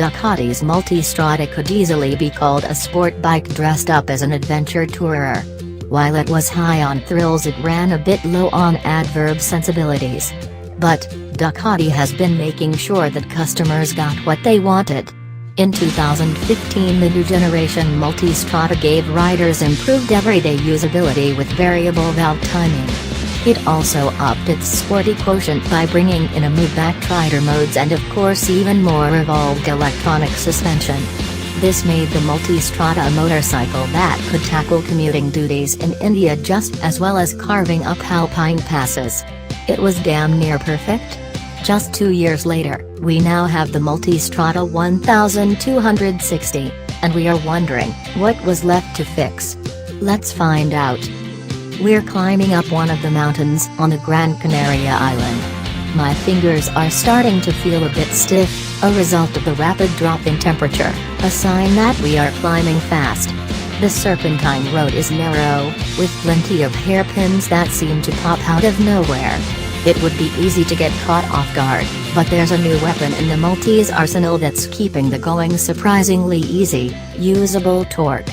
Ducati's Multistrada could easily be called a sport bike dressed up as an adventure tourer. While it was high on thrills, it ran a bit low on adverb sensibilities. But Ducati has been making sure that customers got what they wanted. In 2015, the new generation Multistrada gave riders improved everyday usability with variable valve timing. It also upped its sporty quotient by bringing in a move-back rider modes and of course even more evolved electronic suspension. This made the Multistrada a motorcycle that could tackle commuting duties in India just as well as carving up alpine passes. It was damn near perfect. Just 2 years later, we now have the Multistrada 1260, and we are wondering, what was left to fix? Let's find out. We're climbing up one of the mountains on the Gran Canaria island. My fingers are starting to feel a bit stiff, a result of the rapid drop in temperature, a sign that we are climbing fast. The serpentine road is narrow, with plenty of hairpins that seem to pop out of nowhere. It would be easy to get caught off guard, but there's a new weapon in the Multi's arsenal that's keeping the going surprisingly easy: usable torque.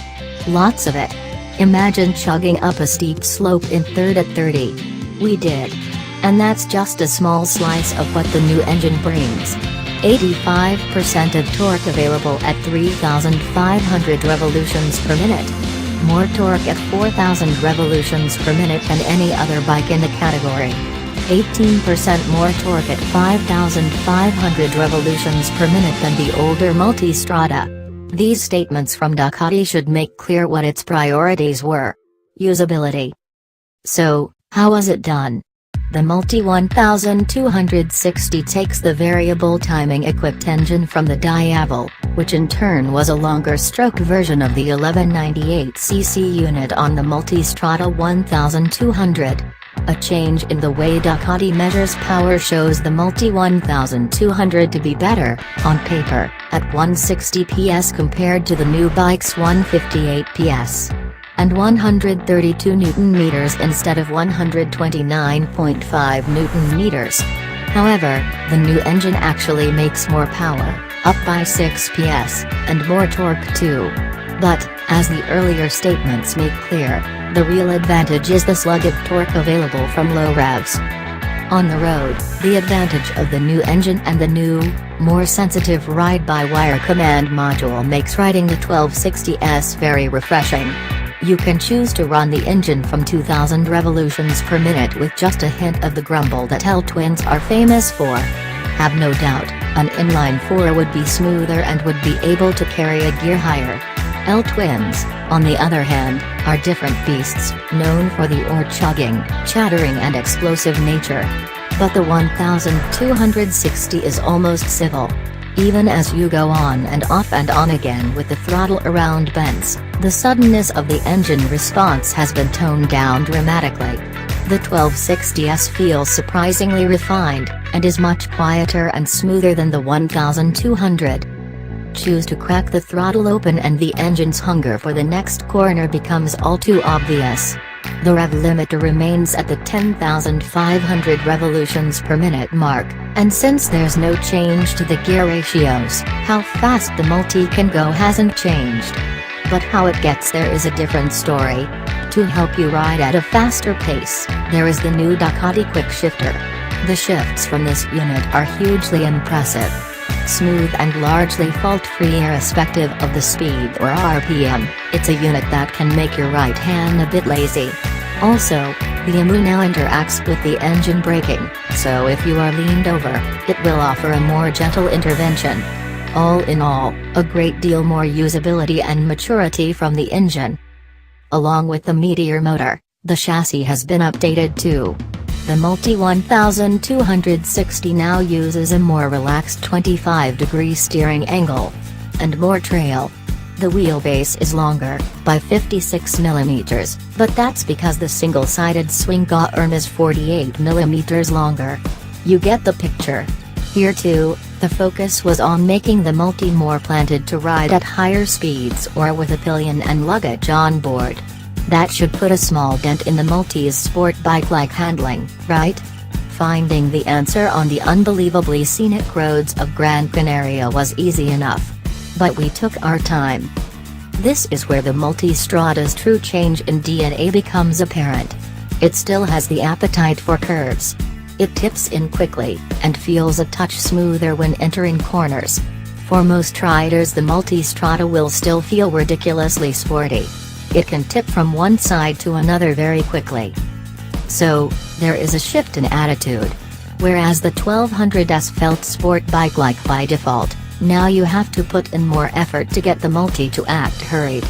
Lots of it. Imagine chugging up a steep slope in third at 30. We did. And that's just a small slice of what the new engine brings. 85% of torque available at 3,500 revolutions per minute. More torque at 4,000 revolutions per minute than any other bike in the category. 18% more torque at 5,500 revolutions per minute than the older Multistrada. These statements from Ducati should make clear what its priorities were. Usability. So, how was it done? The Multi 1260 takes the variable timing equipped engine from the Diavel, which in turn was a longer stroke version of the 1198cc unit on the Multistrada 1200. A change in the way Ducati measures power shows the Multi 1200 to be better, on paper, at 160 PS compared to the new bike's 158 PS. And 132 Nm instead of 129.5 Nm. However, the new engine actually makes more power, up by 6 PS, and more torque too. But, as the earlier statements make clear, the real advantage is the slug of torque available from low revs. On the road, the advantage of the new engine and the new, more sensitive ride-by-wire command module makes riding the 1260S very refreshing. You can choose to run the engine from 2,000 revolutions per minute with just a hint of the grumble that L-twins are famous for. Have no doubt, an inline-4 would be smoother and would be able to carry a gear higher. L-twins, on the other hand, are different beasts, known for the chugging, chattering and explosive nature. But the 1260 is almost civil. Even as you go on and on again with the throttle around bends, the suddenness of the engine response has been toned down dramatically. The 1260S feels surprisingly refined, and is much quieter and smoother than the 1200. Choose to crack the throttle open and the engine's hunger for the next corner becomes all too obvious. The rev limiter remains at the 10,500 revolutions per minute mark, and since there's no change to the gear ratios, how fast the Multi can go hasn't changed. But how it gets there is a different story. To help you ride at a faster pace, there is the new Ducati Quick Shifter. The shifts from this unit are hugely impressive. Smooth and largely fault-free irrespective of the speed or RPM, it's a unit that can make your right hand a bit lazy. Also, the EMU now interacts with the engine braking, so if you are leaned over, it will offer a more gentle intervention. All in all, a great deal more usability and maturity from the engine. Along with the Meteor motor, the chassis has been updated too. The Multi 1260 now uses a more relaxed 25-degree steering angle. And more trail. The wheelbase is longer, by 56 mm, but that's because the single-sided swing arm is 48 mm longer. You get the picture. Here too, the focus was on making the Multi more planted to ride at higher speeds or with a pillion and luggage on board. That should put a small dent in the Multi's sport bike-like handling, right? Finding the answer on the unbelievably scenic roads of Gran Canaria was easy enough. But we took our time. This is where the Multistrada's true change in DNA becomes apparent. It still has the appetite for curves. It tips in quickly, and feels a touch smoother when entering corners. For most riders, the Multistrada will still feel ridiculously sporty. It can tip from one side to another very quickly. So, there is a shift in attitude. Whereas the 1200S felt sport bike-like by default, now you have to put in more effort to get the Multi to act hurried.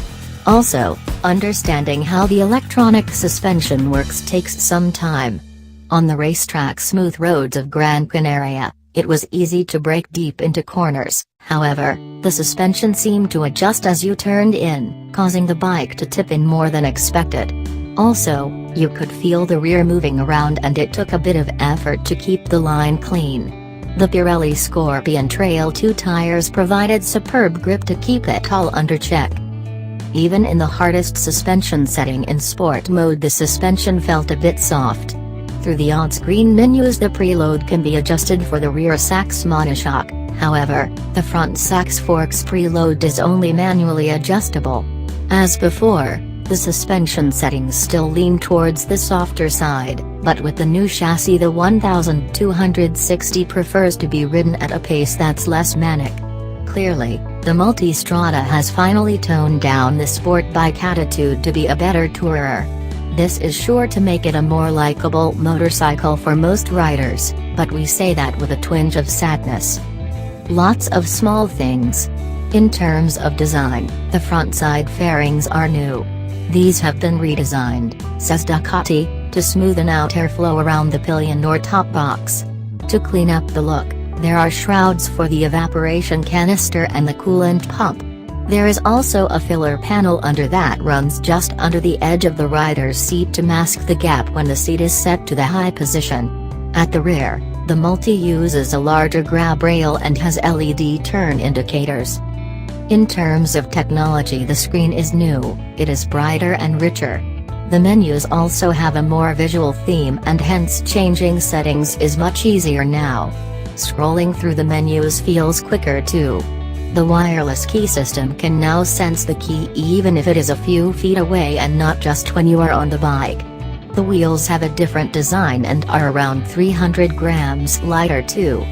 Also, understanding how the electronic suspension works takes some time. On the racetrack smooth roads of Gran Canaria, it was easy to brake deep into corners. However, the suspension seemed to adjust as you turned in, causing the bike to tip in more than expected. Also, you could feel the rear moving around and it took a bit of effort to keep the line clean. The Pirelli Scorpion Trail 2 tires provided superb grip to keep it all under check. Even in the hardest suspension setting in sport mode, the suspension felt a bit soft. Through the on-screen menus, the preload can be adjusted for the rear Sachs monoshock. However, the front Sachs Forks preload is only manually adjustable. As before, the suspension settings still lean towards the softer side, but with the new chassis the 1260 prefers to be ridden at a pace that's less manic. Clearly, the Multistrada has finally toned down the sport bike attitude to be a better tourer. This is sure to make it a more likable motorcycle for most riders, but we say that with a twinge of sadness. Lots of small things. In terms of design, the front side fairings are new. These have been redesigned, says Ducati, to smoothen out airflow around the pillion or top box. To clean up the look, there are shrouds for the evaporation canister and the coolant pump. There is also a filler panel under that runs just under the edge of the rider's seat to mask the gap when the seat is set to the high position. At the rear, the Multi uses a larger grab rail and has LED turn indicators. In terms of technology, the screen is new, it is brighter and richer. The menus also have a more visual theme and hence changing settings is much easier now. Scrolling through the menus feels quicker too. The wireless key system can now sense the key even if it is a few feet away and not just when you are on the bike. The wheels have a different design and are around 300 grams lighter too.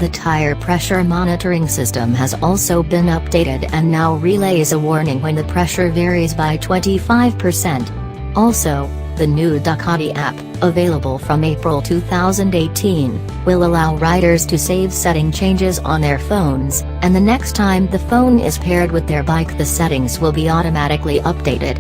The tire pressure monitoring system has also been updated and now relays a warning when the pressure varies by 25%. Also, the new Ducati app, available from April 2018, will allow riders to save setting changes on their phones, and the next time the phone is paired with their bike the settings will be automatically updated.